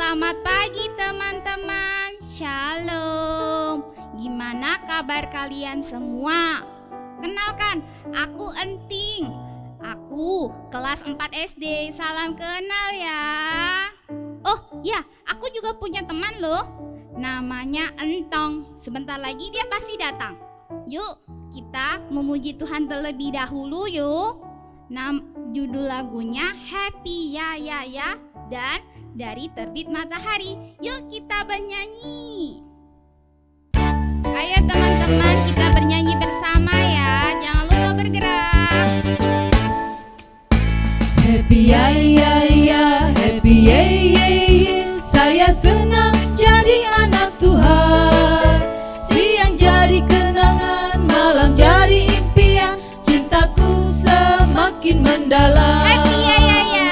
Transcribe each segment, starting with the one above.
Selamat pagi teman-teman, Shalom. Gimana kabar kalian semua? Kenalkan, aku Enting. Aku kelas 4 SD, salam kenal ya. Oh ya, aku juga punya teman loh. Namanya Entong, sebentar lagi dia pasti datang. Yuk, kita memuji Tuhan terlebih dahulu yuk. Judul lagunya Happy Ya Ya Ya dan Dari Terbit Matahari. Yuk kita bernyanyi. Ayo teman-teman, kita bernyanyi bersama ya. Jangan lupa bergerak. Happy ya ya ya, happy ya ya ya. Saya senang jadi anak Tuhan. Siang jadi kenangan, malam jadi impian. Cintaku semakin mendalam. Happy ya ya ya.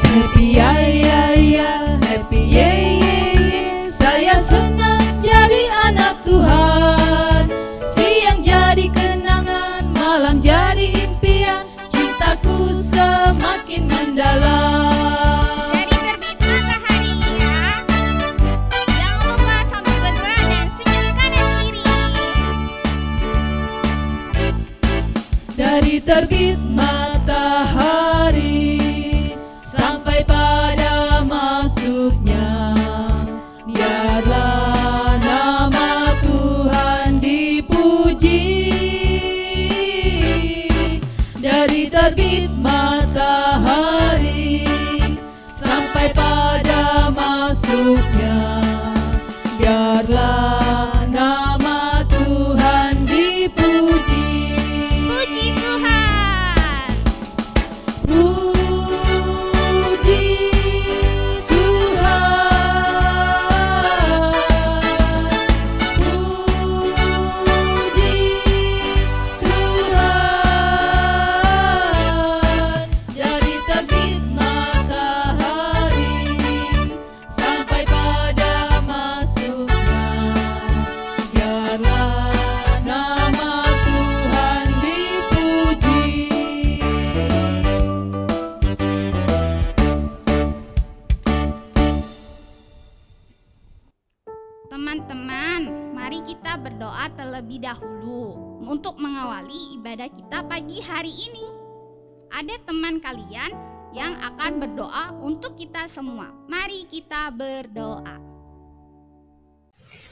Happy ya ya ya, happy ya ya ya. Saya senang jadi anak Tuhan. Siang jadi kenangan, malam jadi impian. Cintaku semakin mendalam. Dari terbit matahari ya. Jangan lupa sambil bergerak dan senyum kanan kiri. Dari terbit matahari sampai pada masuknya, biarlah nama Tuhan dipuji. Dari terbit matahari sampai pada masuknya, biarlah nama Tuhan dipuji. Puji Tuhan. Puji Tuhan, puji Tuhan. Dari terbit matahari sampai pada masuknya, biarlah nama Tuhan dipuji. Teman-teman, mari kita berdoa terlebih dahulu untuk mengawali ibadah kita pagi hari ini. Ada teman kalian yang akan berdoa untuk kita semua. Mari kita berdoa.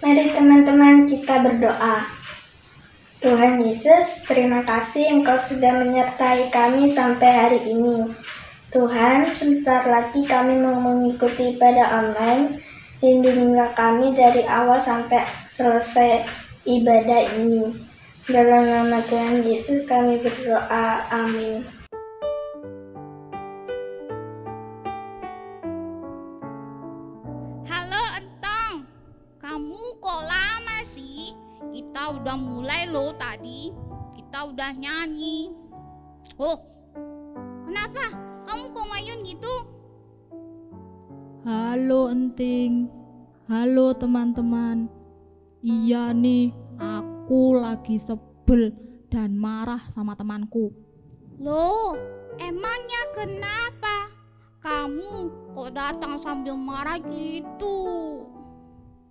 Mari teman-teman kita berdoa. Tuhan Yesus, terima kasih Engkau sudah menyertai kami sampai hari ini. Tuhan, sebentar lagi kami mau mengikuti ibadah online. Lindungilah kami dari awal sampai selesai ibadah ini. Dalam nama Tuhan Yesus kami berdoa. Amin. Halo Entong, kamu kok lama sih? Kita udah mulai loh tadi. Kita udah nyanyi. Oh, kenapa? Kamu kok ngayun gitu? Halo Enting, halo teman-teman. Iya nih, aku lagi sebel dan marah sama temanku. Loh, emangnya kenapa? Kamu kok datang sambil marah gitu?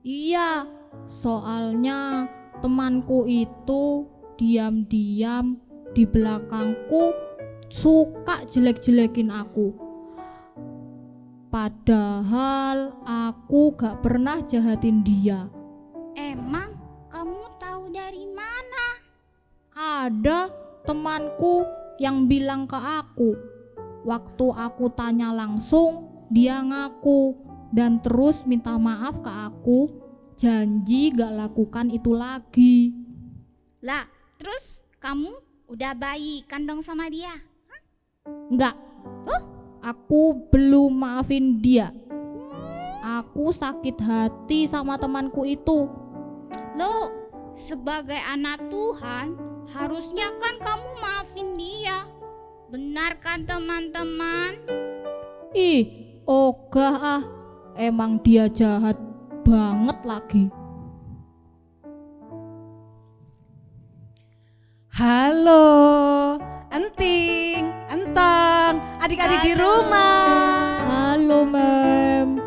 Iya, soalnya temanku itu diam-diam di belakangku suka jelek-jelekin aku. Padahal aku gak pernah jahatin dia. Emang kamu tahu dari mana? Ada temanku yang bilang ke aku. Waktu aku tanya langsung, dia ngaku dan terus minta maaf ke aku, janji gak lakukan itu lagi. Lah, terus kamu udah baikan dong sama dia? Enggak, aku belum maafin dia. Aku sakit hati sama temanku itu. Loh, sebagai anak Tuhan, harusnya kan kamu maafin dia. Benar kan teman-teman? Ih, ogah ah, emang dia jahat banget lagi. Halo, Enting, Entang, adik-adik di rumah. Halo, Mem.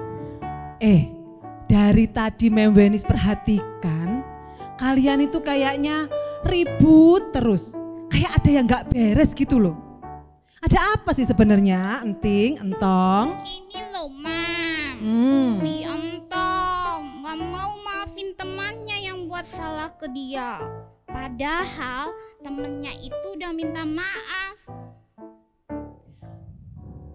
Dari tadi Mem Wenis perhatikan, kalian itu kayaknya ribut terus. Kayak ada yang gak beres gitu loh. Ada apa sih sebenarnya, Enting, Entong? Ini loh, Mam. Si Entong gak mau maafin temannya yang buat salah ke dia. Padahal temennya itu udah minta maaf.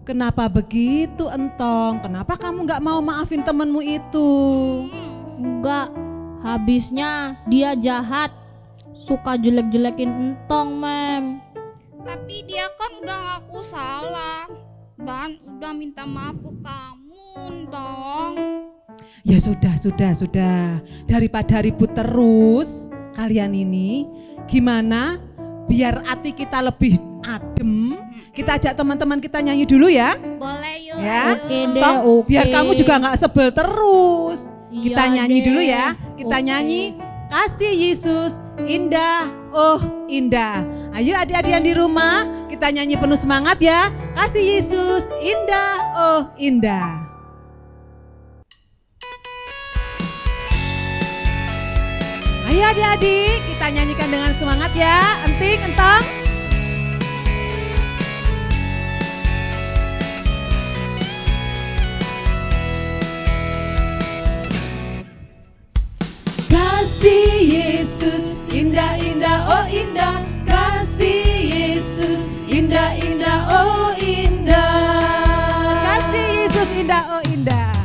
Kenapa begitu, Entong? Kenapa kamu gak mau maafin temenmu itu? Enggak, habisnya dia jahat. Suka jelek-jelekin Entong, Mem. Tapi dia kan udah ngaku salah dan udah minta maaf ke kamu, Entong. Ya sudah. Daripada ribut terus kalian ini, gimana biar hati kita lebih adem? Kita ajak teman-teman kita nyanyi dulu ya. Boleh yuk. Ya. Oke deh, Entong, oke. biar kamu juga nggak sebel terus. Kita Iya nyanyi deh. dulu ya. Kita Oke. nyanyi Kasih Yesus indah, oh indah. Ayo adik-adik yang di rumah, kita nyanyi penuh semangat ya. Kasih Yesus indah, oh indah. Ayo adik-adik, kita nyanyikan dengan semangat ya. Enting, Entong. Kasih Yesus indah-indah, oh indah. Kasih Yesus indah-indah, oh indah. Kasih Yesus indah, oh indah.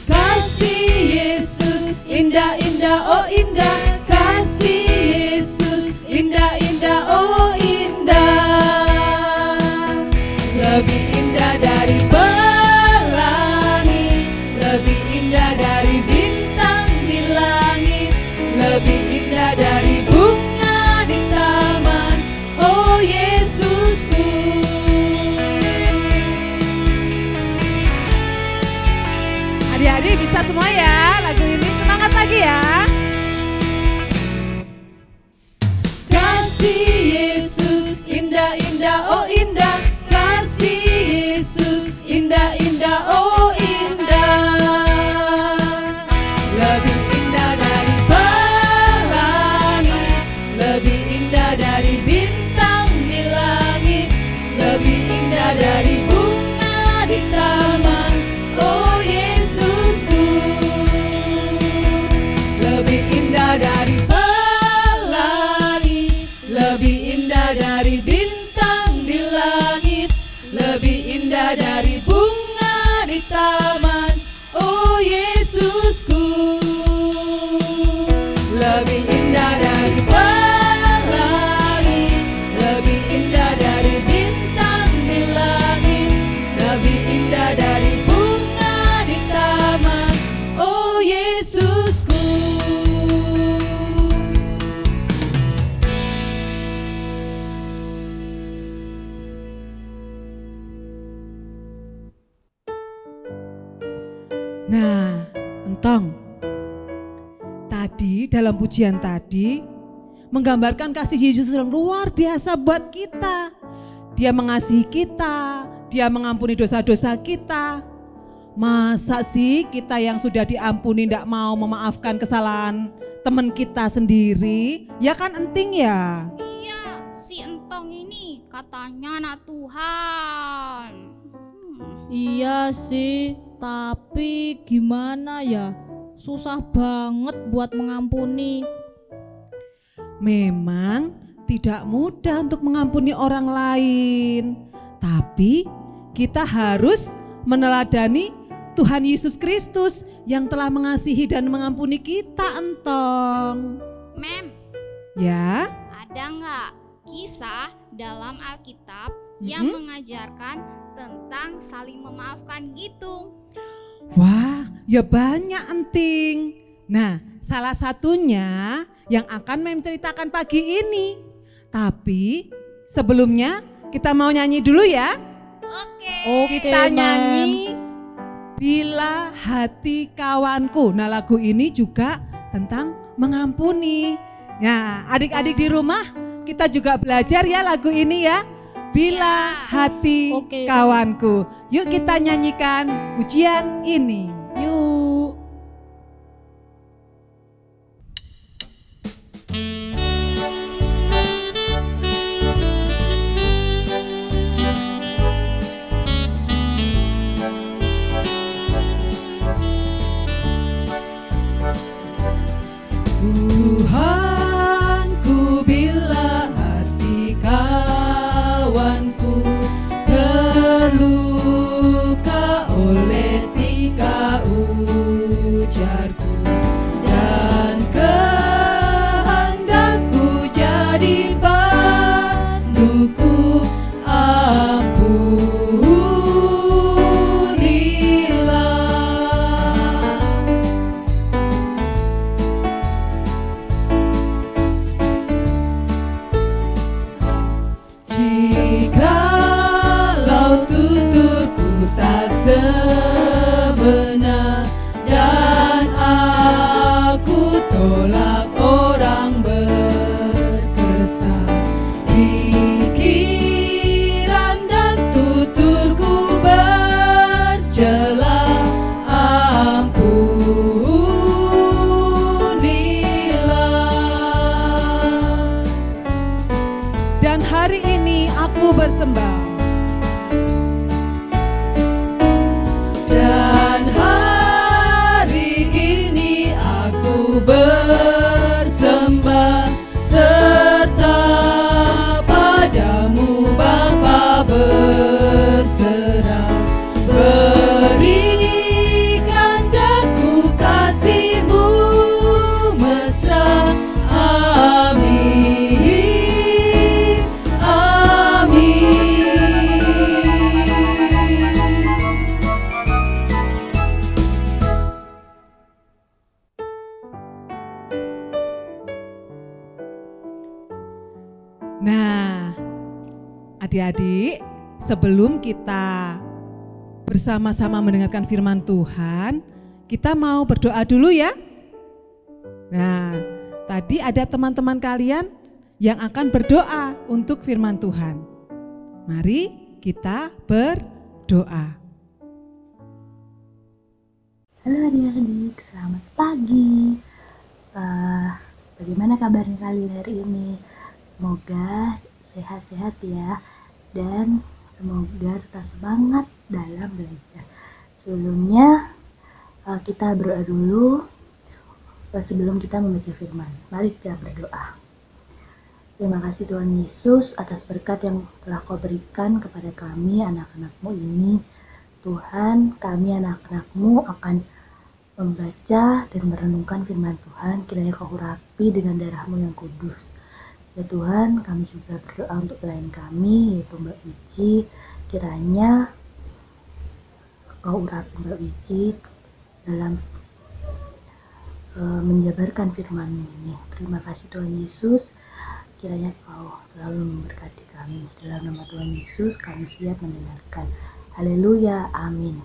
Kasih Yesus indah-indah, oh indah. Kasih Yesus indah-indah, oh indah. Lebih indah dari pelangi, lebih indah dari bintang di langit, lebih indah dari bunga di taman, oh Yesusku. Adik-adik bisa semua ya lagu ini, semangat lagi ya. Kasih Yesus indah-indah, oh indah. Kasih Yesus indah-indah, oh indah. Lebih indah dari pelangi, lebih indah dari bintang di langit, lebih indah dari bunga di taman, oh Yesusku. Lebih indah dari pelangi, lebih indah dari bintang di langit, lebih indah dari bunga di taman, oh Yesusku. Lebih indah dari pelangi, lebih indah dari bintang di langit, lebih indah dari bunga di taman, oh Yesusku. Nah, Entong, tadi dalam pujian tadi menggambarkan kasih Yesus yang luar biasa buat kita. Dia mengasihi kita, dia mengampuni dosa-dosa kita. Masa sih kita yang sudah diampuni tidak mau memaafkan kesalahan teman kita sendiri? Ya kan, Enting ya? Iya, si Entong ini katanya anak Tuhan. Iya sih, tapi gimana ya? Susah banget buat mengampuni. Memang tidak mudah untuk mengampuni orang lain, tapi kita harus meneladani Tuhan Yesus Kristus yang telah mengasihi dan mengampuni kita, Entong. Mem, Ya, ada nggak kisah dalam Alkitab yang mengajarkan tentang saling memaafkan gitu? wah, ya banyak, Enting. Nah, salah satunya yang akan Mem ceritakan pagi ini. Tapi sebelumnya kita mau nyanyi dulu ya. Oke. Kita Mem. nyanyi Bila Hati Kawanku. Nah, lagu ini juga tentang mengampuni. Nah, adik-adik di rumah kita juga belajar ya lagu ini ya. bila hati Oke. kawanku. Yuk kita nyanyikan pujian ini. Yuk. Tuhanku, bila hati kawanku terluka oleh tingkah ujarku dan kehendakku jadi panduku, ampunilah. Jikalau tuturku tak sebenar dan aku tolak orang berkesan, pikiran dan tuturku bercela, ampunilah. Dan hari ini aku bersembah. Dan hari ini aku bersembah serta padamu Bapa berserah. Berikan daku kasih-Mu mesra. Amin, amin. Nah, adik-adik, sebelum kita bersama-sama mendengarkan firman Tuhan, kita mau berdoa dulu ya. Nah, tadi ada teman-teman kalian yang akan berdoa untuk firman Tuhan. Mari kita berdoa. Halo adik-adik, selamat pagi. Bagaimana kabarnya kalian hari ini? Semoga sehat-sehat ya, dan semoga tetap semangat dalam belajar. Sebelumnya kita berdoa dulu sebelum kita membaca firman. Mari kita berdoa. Terima kasih Tuhan Yesus atas berkat yang telah Kau berikan kepada kami anak-anak-Mu ini. Tuhan, kami anak-anak-Mu akan membaca dan merenungkan firman Tuhan. Kiranya Kau urapi dengan darah-Mu yang kudus. Ya Tuhan, kami juga berdoa untuk klien kami, yaitu Mbak Wiji. Kiranya Kau urapi Mbak Wiji dalam menjabarkan firman-Mu ini. Terima kasih Tuhan Yesus. Kiranya Kau selalu memberkati kami. Dalam nama Tuhan Yesus kami siap mendengarkan. Haleluya, amin.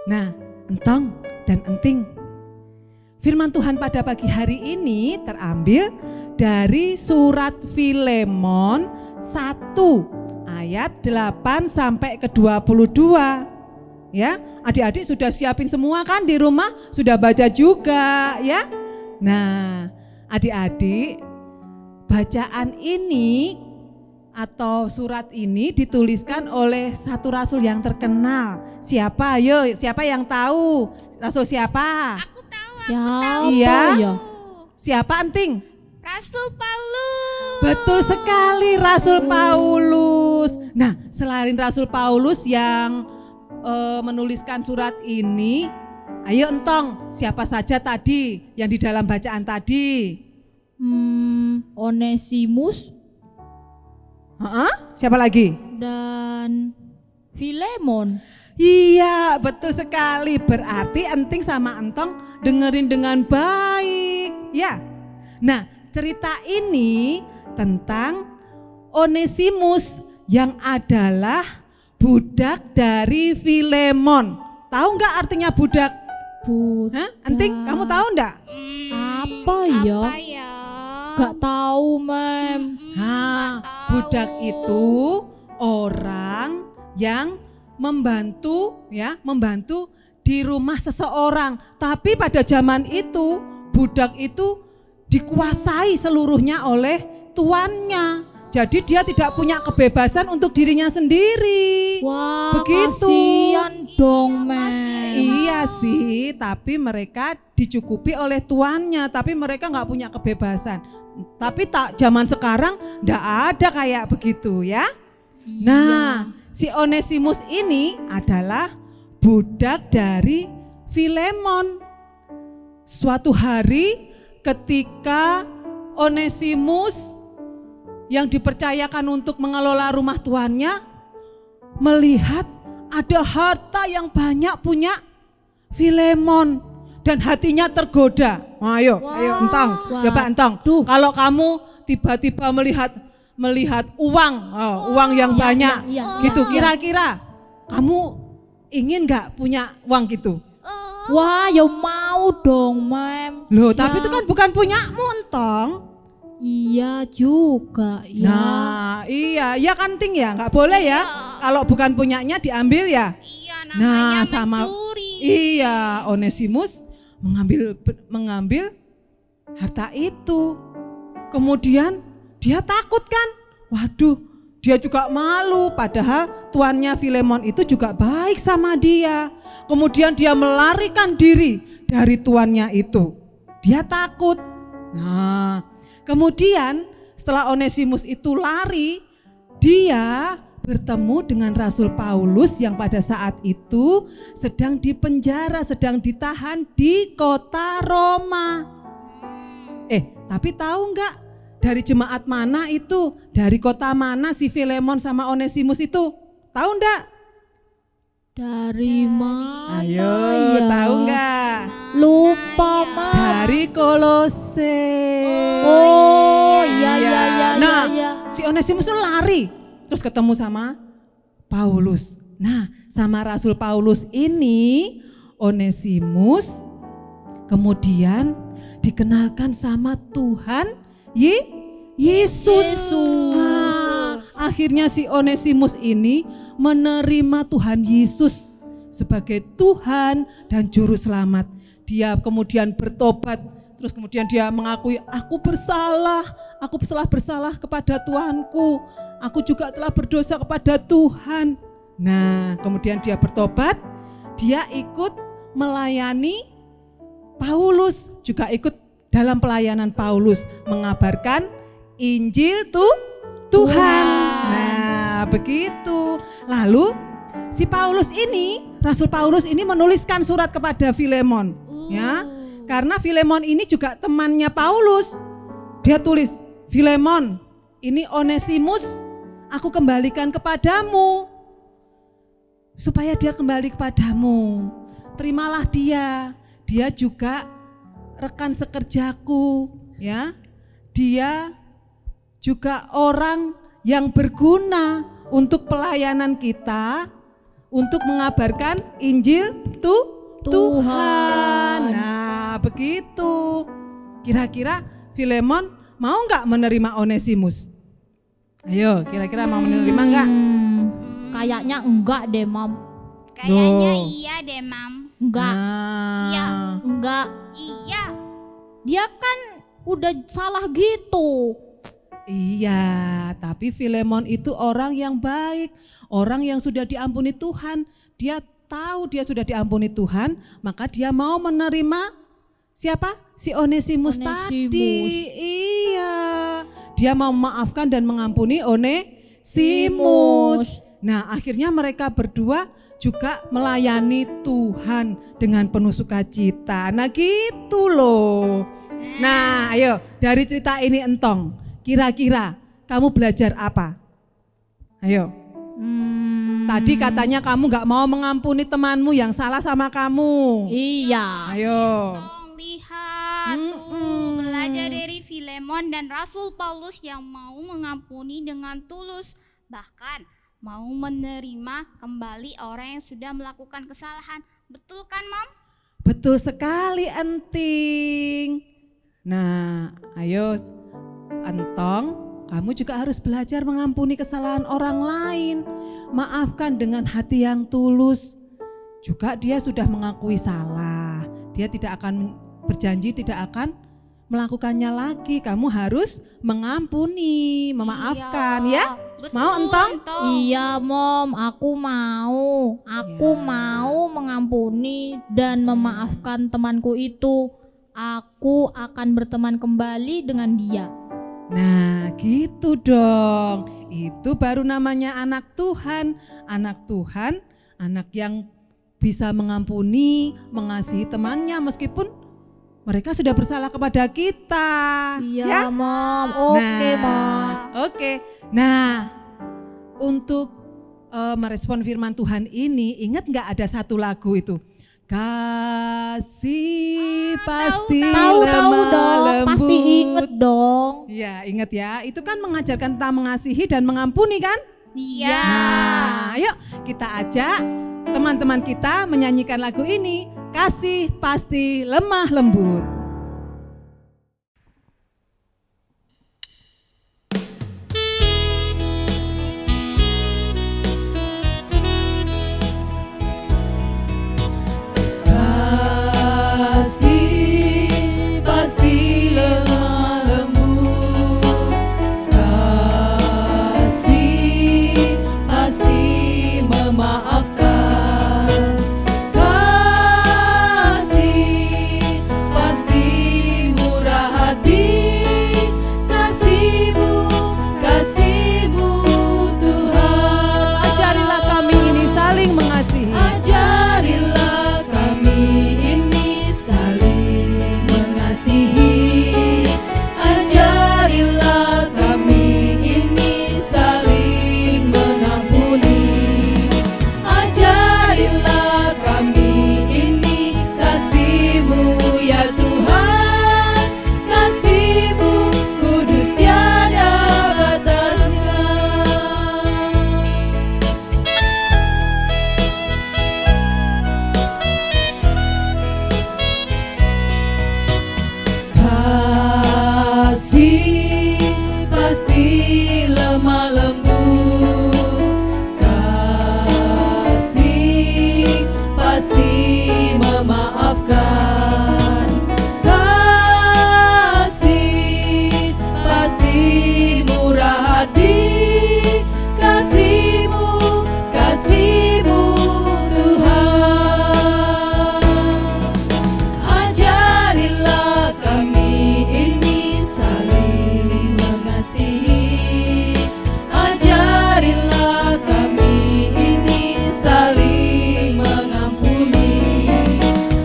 Nah, entong dan enting, firman Tuhan pada pagi hari ini terambil dari surat Filemon 1 ayat 8 sampai ke 22. Ya, adik-adik sudah siapin semua kan di rumah? Sudah baca juga ya? Nah, adik-adik, bacaan ini atau surat ini dituliskan oleh satu rasul yang terkenal. Siapa? Ayo, siapa yang tahu? Rasul siapa? Aku tahu. Siapa Iya. ya? Siapa Anting? Rasul Paulus. Betul sekali, Rasul Paulus. Nah, selain Rasul Paulus yang menuliskan surat ini, ayo entong, siapa saja tadi yang di dalam bacaan tadi? Onesimus Siapa lagi? dan Filemon. Iya, betul sekali. Berarti enting sama entong dengerin dengan baik, ya. Nah, cerita ini tentang Onesimus yang adalah budak dari Filemon. Tahu nggak artinya budak? Enting, kamu tahu nggak? Apa ya? Apa ya? Gak tahu, Mem. Nah, Budak itu orang yang membantu di rumah seseorang. Tapi pada zaman itu budak itu dikuasai seluruhnya oleh tuannya. Jadi dia tidak punya kebebasan untuk dirinya sendiri. Wah, begitu. kasihan dong, Mem. Iya sih, tapi mereka dicukupi oleh tuannya, tapi mereka nggak punya kebebasan. Tapi tak zaman sekarang nggak ada kayak begitu ya. Nah, si Onesimus ini adalah budak dari Filemon. Suatu hari ketika Onesimus yang dipercayakan untuk mengelola rumah tuannya melihat ada harta yang banyak punya Filemon dan hatinya tergoda. Ayo Entong, coba Entong. Kalau kamu tiba-tiba melihat uang, uang yang banyak gitu, kira-kira kamu ingin nggak punya uang gitu? Wah, ya mau dong, Mem. Loh, tapi itu kan bukan punyamu, Entong. Iya juga, ya. Nah, iya kan Ting ya, nggak boleh ya. Kalau bukan punyanya diambil ya. Iya, namanya mencuri. Iya, Onesimus mengambil harta itu. Kemudian dia takut kan? Waduh, dia juga malu. Padahal tuannya Filemon itu juga baik sama dia. Kemudian dia melarikan diri dari tuannya itu. Dia takut. Nah, kemudian setelah Onesimus itu lari, dia bertemu dengan Rasul Paulus yang pada saat itu sedang dipenjara, sedang ditahan di kota Roma. Tapi tahu enggak dari jemaat mana itu? Dari kota mana si Filemon sama Onesimus itu? Tahu enggak? Dari mana? Ayo, ya? tahu enggak? Lupa, Mam. Dari Kolose. Oh, iya. Nah, si Onesimus itu lari terus ketemu sama Paulus. Nah, sama Rasul Paulus ini Onesimus kemudian dikenalkan sama Tuhan Yesus. Nah, akhirnya si Onesimus ini menerima Tuhan Yesus sebagai Tuhan dan Juru Selamat. Dia kemudian bertobat, terus kemudian dia mengakui, aku telah bersalah kepada Tuhanku, aku juga telah berdosa kepada Tuhan. Nah, kemudian dia bertobat, dia ikut melayani Paulus, juga ikut dalam pelayanan Paulus, mengabarkan Injil Tuhan. Nah, begitu. Lalu si Paulus ini, Rasul Paulus ini menuliskan surat kepada Filemon, ya. Karena Filemon ini juga temannya Paulus. Dia tulis, Filemon, ini Onesimus aku kembalikan kepadamu. Supaya dia kembali kepadamu. Terimalah dia. Dia juga rekan sekerjaku, ya. Dia juga orang yang berguna untuk pelayanan kita, untuk mengabarkan Injil Tuhan. Nah, begitu. Kira-kira Filemon mau nggak menerima Onesimus? Ayo, kira-kira mau menerima nggak? Kayaknya enggak deh, Mam. Kayaknya iya deh, Mam. Enggak. Iya. Enggak. Iya. Dia kan udah salah gitu. Iya, tapi Filemon itu orang yang baik, orang yang sudah diampuni Tuhan. Dia tahu dia sudah diampuni Tuhan, maka dia mau menerima siapa? Si Onesimus tadi. Iya, dia mau memaafkan dan mengampuni Onesimus. Nah, akhirnya mereka berdua juga melayani Tuhan dengan penuh sukacita. Nah, gitu loh. Nah, ayo dari cerita ini Entong, kira-kira kamu belajar apa? Ayo. Tadi katanya kamu gak mau mengampuni temanmu yang salah sama kamu. Iya. Ayo. Lihat tuh, belajar dari Filemon dan Rasul Paulus yang mau mengampuni dengan tulus, bahkan mau menerima kembali orang yang sudah melakukan kesalahan. Betul kan, Mam? Betul sekali, Enting. Nah, ayo Entong, kamu juga harus belajar mengampuni kesalahan orang lain. Maafkan dengan hati yang tulus. Juga dia sudah mengakui salah. Dia tidak akan berjanji tidak akan melakukannya lagi. Kamu harus mengampuni, memaafkan ya. Betul, Mau, Entong? Iya Mom, aku mau. Aku Ya. mau mengampuni dan memaafkan temanku itu. Aku akan berteman kembali dengan dia. Nah gitu dong. Itu baru namanya anak Tuhan. Anak Tuhan, anak yang bisa mengampuni, mengasihi temannya meskipun mereka sudah bersalah kepada kita. Iya Ya? Mom, oke Mom. Oke. Nah, untuk merespon firman Tuhan ini, ingat nggak ada satu lagu itu? Kasih pasti Tahu lemah dong, lembut. pasti inget dong. Ya, ingat ya. Itu kan mengajarkan tentang mengasihi dan mengampuni kan? Iya. Nah, ayo kita ajak teman-teman kita menyanyikan lagu ini. Kasih pasti lemah lembut. Kasih pasti lemah lembut. Kasih pasti memaafkan. Kasih pasti murah hati. Kasih-Mu, kasih-Mu Tuhan. Ajarilah kami ini saling mengasihi. Ajarilah kami ini saling mengasihi. Ajarilah kami ini saling mengampuni. Ajarilah kami ini kasih-Mu ya Tuhan. Kasih-Mu kudus tiada batasnya. Kasih pasti lemah lembut. Kasih pasti memaafkan. Kasih pasti murah hati. Kasih-Mu, kasih-Mu Tuhan. Ajarilah kami ini saling mengasihi. Ajarilah kami ini saling mengampuni.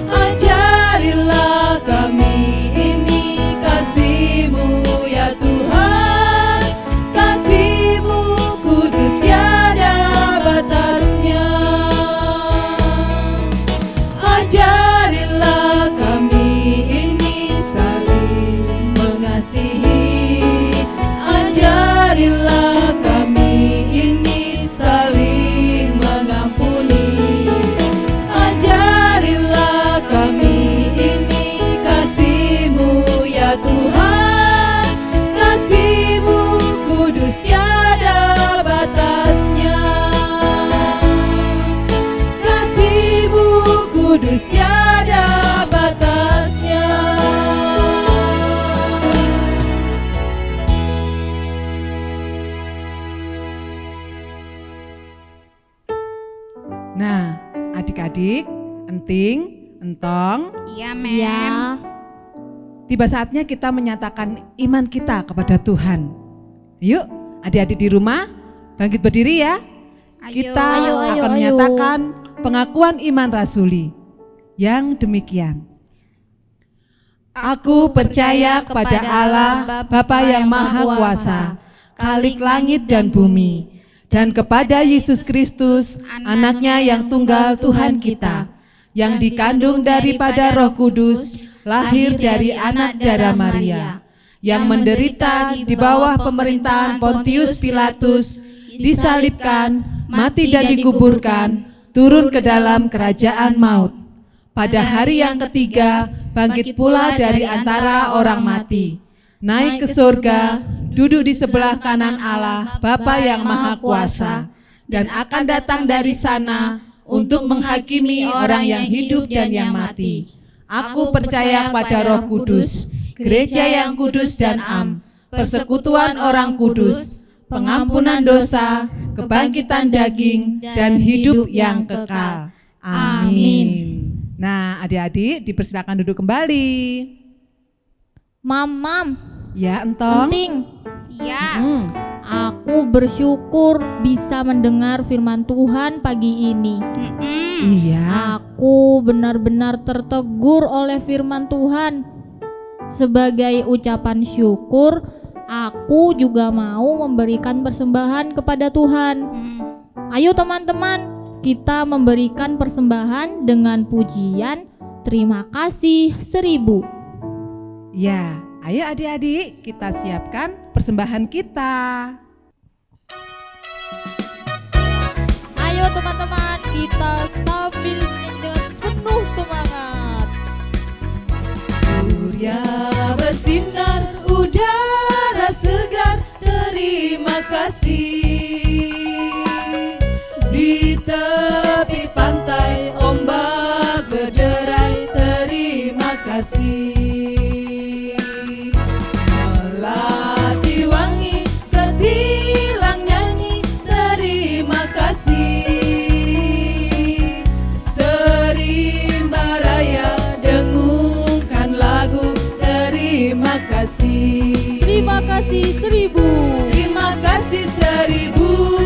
Ajarilah kami ini kasih-Mu ya Tuhan. Kasih-Mu kudus tiada batasnya. Ajarilah kami ini saling mengasihi. Ajarilah kami ini saling mengampuni. Ajarilah kami ini kasih-Mu ya Tuhan. Kasih-Mu kudus tiada batasnya. Kasih-Mu kudus tiada batasnya. Nah, adik-adik, Enting, Entong, Iya, Mem. Iya. tiba saatnya kita menyatakan iman kita kepada Tuhan. Yuk, adik-adik di rumah, bangkit berdiri ya. Ayo. Kita Ayo, akan ayo. menyatakan pengakuan iman rasuli yang demikian. Aku percaya kepada Allah, Bapa yang Maha Kuasa, Khalik langit dan bumi, dan kepada Yesus Kristus, anaknya yang tunggal Tuhan kita, yang dikandung daripada Roh Kudus, lahir dari anak darah Maria, yang menderita di bawah pemerintahan Pontius Pilatus, disalibkan, mati dan dikuburkan, turun ke dalam kerajaan maut. Pada hari yang ketiga, bangkit pula dari antara orang mati. naik ke surga, duduk di sebelah kanan Allah, Bapa yang Maha Kuasa, dan akan datang dari sana untuk menghakimi orang yang hidup dan yang mati. Aku percaya pada Roh Kudus, gereja yang kudus dan am, persekutuan orang kudus, pengampunan dosa, kebangkitan daging, dan hidup yang kekal. Amin. Nah, adik-adik dipersilakan duduk kembali. Mam, Ya, Entong. penting. Ya, Aku bersyukur bisa mendengar firman Tuhan pagi ini. Iya. Aku benar-benar tertegur oleh firman Tuhan. Sebagai ucapan syukur, aku juga mau memberikan persembahan kepada Tuhan. Ayo teman-teman, kita memberikan persembahan dengan pujian terima kasih 1000. Ya, ayo adik-adik kita siapkan persembahan kita. Ayo teman-teman, kita sambil menyanyi dengan penuh semangat. Surya bersinar, udara segar, terima kasih. Di tepi pantai ombak berderai, terima kasih. Melati wangi, ketilang nyanyi, terima kasih. Serimba raya dengungkan lagu, terima kasih. Terima kasih 1000. Terima kasih 1000.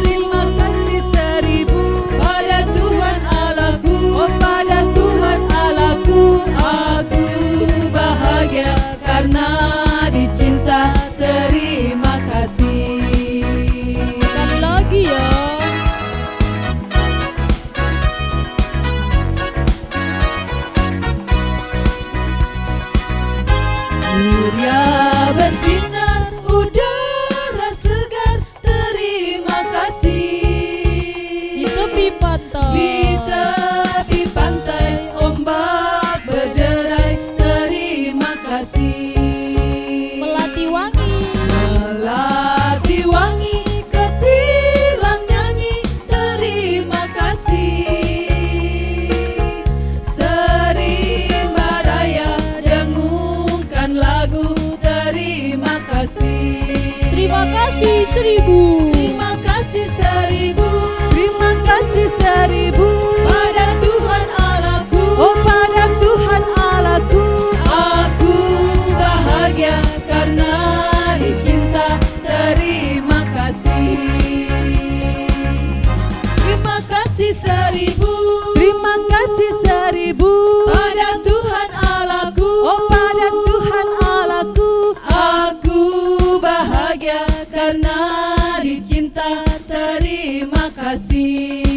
Terima kasih 1000 pada Tuhan Allahku. Oh, pada Tuhan Allahku, aku bahagia karena dicinta. Terima kasih. Sekali lagi ya. Surya bersinar, udara segar, terima kasih. Di tepi pantai. Di tepi pantai ombak berderai, terima kasih. Melati wangi. Melati wangi, ketilang nyanyi, terima kasih. Serimba raya dengungkan lagu, terima kasih. Terima kasih 1000. Terima kasih 1000. Terima kasih 1000 pada Tuhan Allahku. Oh, pada Tuhan Allahku, aku bahagia karena dicinta. Terima kasih. Terima kasih 1000. Terima kasih 1000 pada Tuhan Allahku. Oh, pada Tuhan Allahku, aku bahagia karena dicinta. Terima kasih.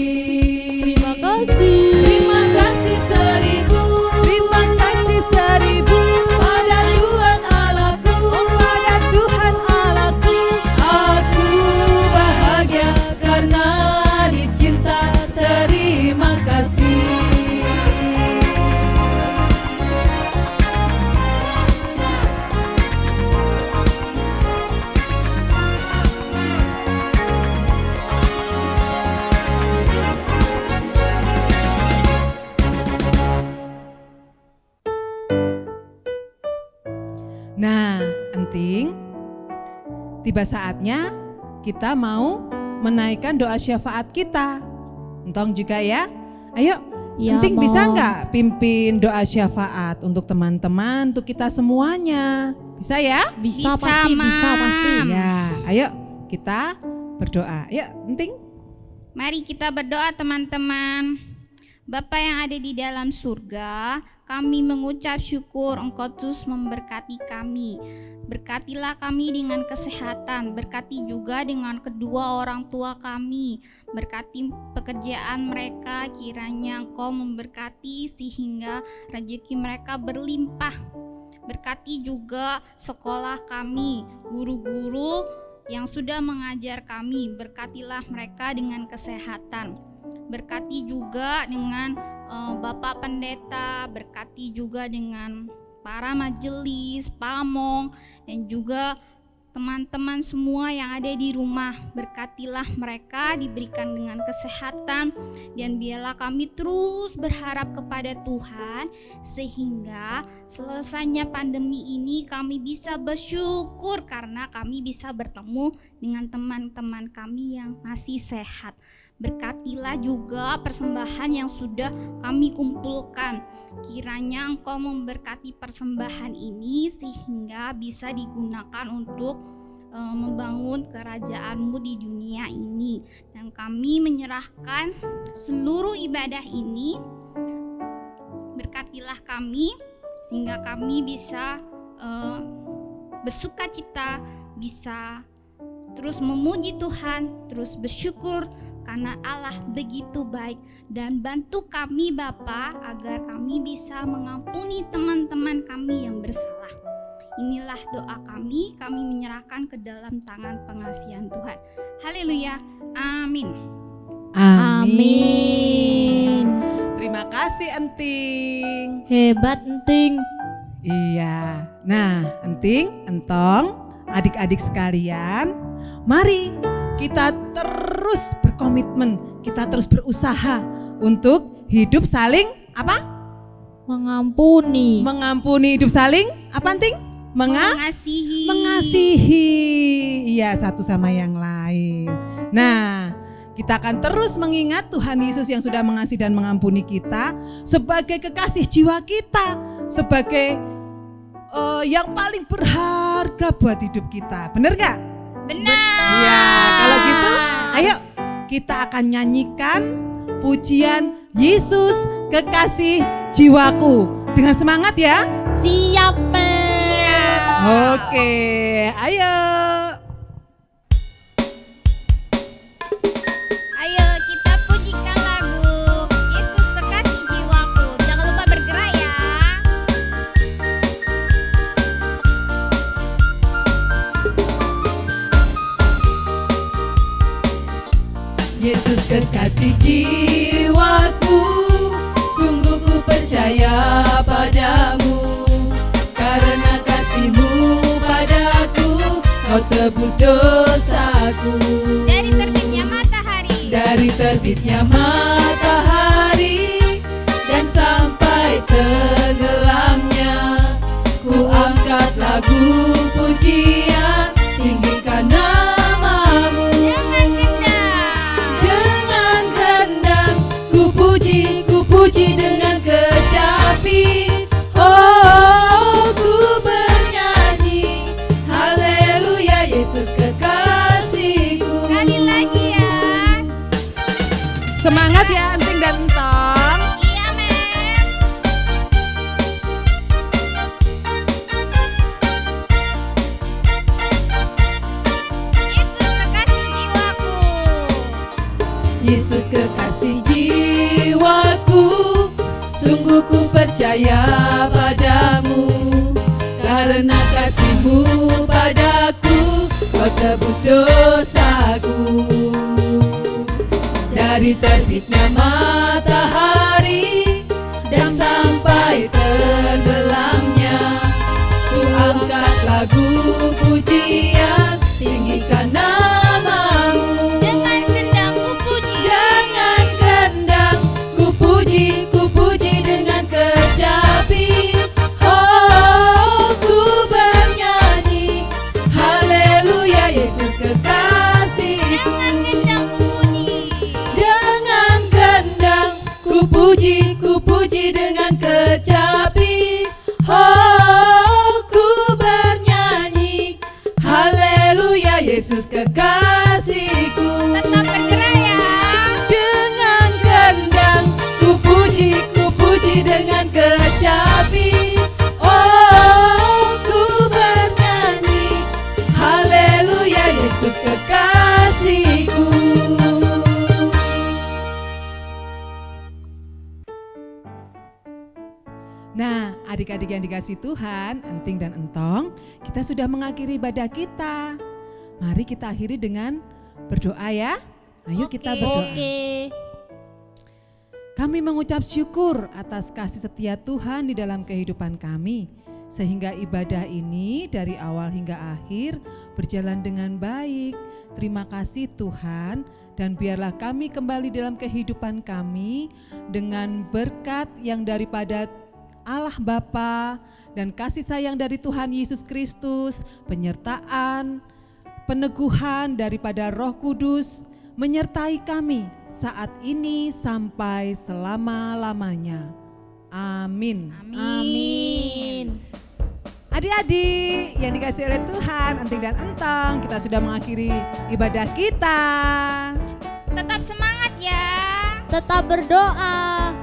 Terima kasih. Terima kasih 1000. Terima kasih 1000 pada Tuhan Allahku. Oh, pada Tuhan Allahku, aku bahagia karena dicinta. Terima kasih. Nah, Enting, tiba saatnya kita mau menaikkan doa syafaat kita. Entong juga ya. Ayo, Ya, Enting bisa Mom. nggak pimpin doa syafaat untuk teman-teman, untuk kita semuanya? Bisa ya? Bisa, Bisa, pasti, bisa Mam. pasti. Ya, ayo kita berdoa. Ayo, Enting. mari kita berdoa teman-teman. Bapa yang ada di dalam surga, kami mengucap syukur Engkau terus memberkati kami. Berkatilah kami dengan kesehatan, berkati juga dengan kedua orang tua kami. Berkati pekerjaan mereka, kiranya Engkau memberkati sehingga rezeki mereka berlimpah. Berkati juga sekolah kami, guru-guru yang sudah mengajar kami, berkatilah mereka dengan kesehatan. Berkati juga dengan Bapak Pendeta, berkati juga dengan para majelis, pamong, dan juga teman-teman semua yang ada di rumah. Berkatilah mereka, diberikan dengan kesehatan, dan biarlah kami terus berharap kepada Tuhan sehingga selesainya pandemi ini kami bisa bersyukur karena kami bisa bertemu dengan teman-teman kami yang masih sehat. Berkatilah juga persembahan yang sudah kami kumpulkan. Kiranya Engkau memberkati persembahan ini sehingga bisa digunakan untuk membangun kerajaan-Mu di dunia ini. Dan kami menyerahkan seluruh ibadah ini. Berkatilah kami sehingga kami bisa bersukacita, bisa terus memuji Tuhan, terus bersyukur karena Allah begitu baik, dan bantu kami Bapa agar kami bisa mengampuni teman-teman kami yang bersalah. Inilah doa kami menyerahkan ke dalam tangan pengasihan Tuhan. Haleluya, amin. Amin. Terima kasih Enting. Hebat Enting. Iya. Nah, Enting, Entong, adik-adik sekalian, mari kita terus berkomitmen, kita terus berusaha untuk hidup saling apa? Mengampuni. Mengampuni, hidup saling apa, Enting? Mengasihi. Mengasihi. Iya, satu sama yang lain. Nah, kita akan terus mengingat Tuhan Yesus yang sudah mengasihi dan mengampuni kita sebagai kekasih jiwa kita, sebagai yang paling berharga buat hidup kita. Benar gak? Benar. Iya, kalau gitu ayo kita akan nyanyikan pujian Yesus kekasih jiwaku dengan semangat ya. Siap, Men. Oke, ayo. Ayo kita pujikan lagu Yesus kekasih jiwaku. Jangan lupa bergerak ya. Yesus kekasih jiwaku, sungguh ku percaya padamu. Karena kasih-Mu padaku, Kau tebus dosaku. Dari terbitnya matahari, Dari terbitnya matahari dan sampai tenggelamnya, ku angkat lagu pujian, tinggikan nama-Mu. Dengan gendang ku puji dengan kecapi. Oh, ku bernyanyi, haleluya, Yesus kekasihku. sekali lagi ya. Semangat ya Enting dan Entong. Iya, Men. Yesus kekasih jiwaku. Yesus kekasih jiwaku, sungguh ku percaya padamu. Karena kasih-Mu padaku, Kau tebus dosaku. Dari terbitnya matahari dan sampai tenggelamnya, ku angkat lagu pujian, tinggikan nama-Mu. Dengan gendang ku puji. Dengan gendang ku puji dengan kecapi. Oh, ku bernyanyi, haleluya, Yesus kekasihku. Dengan gendang ku puji. Dengan gendang ku puji dengan kecapi. Oh, ku bernyanyi, haleluya, Yesus kekasihku. Tetap bergerak ya. Dengan gendang ku puji dengan kecapi. Oh, ku bernyanyi, haleluya, Yesus kekasihku. Nah, adik-adik yang dikasih Tuhan, Enting dan Entong, kita sudah mengakhiri ibadah kita. Mari kita akhiri dengan berdoa ya. Ayo kita berdoa. Oke. Kami mengucap syukur atas kasih setia Tuhan di dalam kehidupan kami. sehingga ibadah ini dari awal hingga akhir berjalan dengan baik. Terima kasih Tuhan, dan biarlah kami kembali dalam kehidupan kami dengan berkat yang daripada Allah Bapa dan kasih sayang dari Tuhan Yesus Kristus, penyertaan, peneguhan daripada Roh Kudus menyertai kami saat ini sampai selama-lamanya. Amin. Amin. Adik-adik yang dikasih oleh Tuhan, Enting dan Entang, kita sudah mengakhiri ibadah kita. Tetap semangat ya. Tetap berdoa.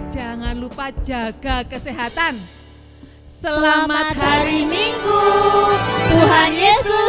Jangan lupa jaga kesehatan. Selamat hari Minggu. Tuhan Yesus